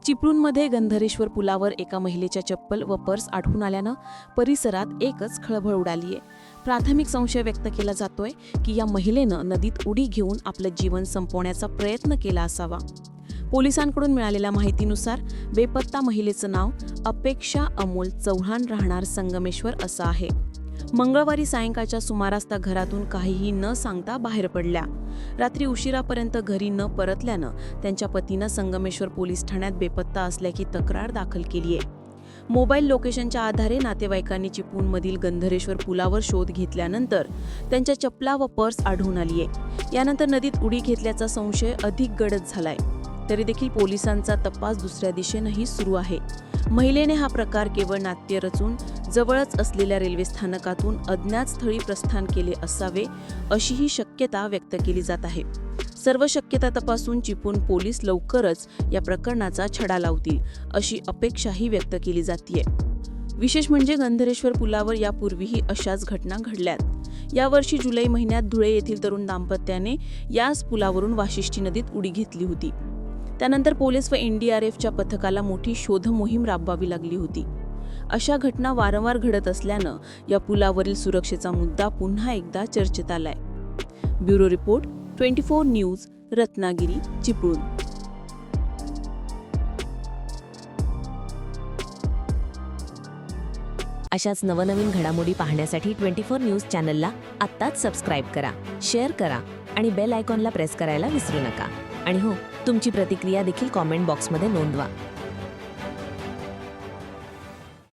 चिपळूणमध्ये गंधरेश्वर पुलावर एका महिलेच्या चप्पल व पर्स आढळून आल्यानं परिसरात एकच खळबळ उडालीये. प्राथमिक संशय व्यक्त केला जातोय की या महिलेनं नदीत उडी घेऊन आपलं जीवन संपवण्याचा प्रयत्न केला असावा. पोलिसांकडून मिळालेल्या माहितीनुसार बेपत्ता महिलेचं नाव अपेक्षा अमोल चव्हाण, राहणार संगमेश्वर असं आहे. मंगळवारी सायंकाळच्या सुमारास त्या घरातून काहीही न सांगता बाहेर पडल्या. रात्री उशिरापर्यंत घरी न परतल्यानं त्यांच्या पतीनं संगमेश्वर पोलीस ठाण्यात बेपत्ता असल्याची तक्रार दाखल केली आहे. मोबाईल लोकेशनच्या आधारे नातेवाईकांनी चिपळूणमधील गंधरेश्वर पुलावर शोध घेतल्यानंतर त्यांच्या चपला व पर्स आढळून आली आहे. यानंतर नदीत उडी घेतल्याचा संशय अधिक गडद झालाय. तरी देखील पोलिसांचा तपास दुसऱ्या दिशेनंही सुरू आहे. महिलेने हा प्रकार केवळ नाट्य रचून जवळच असलेल्या रेल्वे स्थानकातून अज्ञात स्थळी प्रस्थान केले असावे अशीही शक्यता व्यक्त केली जात आहे. सर्व शक्यता तपासून चिपळूण पोलीस लवकरच या प्रकरणाचा छडा लावतील अशी अपेक्षाही व्यक्त केली जातीये. विशेष म्हणजे गंधरेश्वर पुलावर यापूर्वीही अशाच घटना घडल्यात. यावर्षी जुलै महिन्यात धुळे येथील तरुण दाम्पत्याने याच पुलावरून वाशिष्ठी नदीत उडी घेतली होती. त्यानंतर पोलीस व एनडीआरएफच्या पथकाला मोठी शोध मोहीम राबवावी लागली होती. अशा घटना वारंवार घडत असल्यानं या पुलावरील सुरक्षेचा मुद्दा पुन्हा एकदा चर्चेत आलाय. Bureau report 24 news, Ratnagiri, Chiplun. अशाच नवनवीन घडामोडी पाहण्यासाठी 24 न्यूज चॅनलला आत्ताच सबस्क्राईब करा, शेअर करा आणि बेल आयकॉनला प्रेस करायला विसरू नका. आणि हो, तुमची प्रतिक्रिया देखील कॉमेंट बॉक्समध्ये नोंदवा.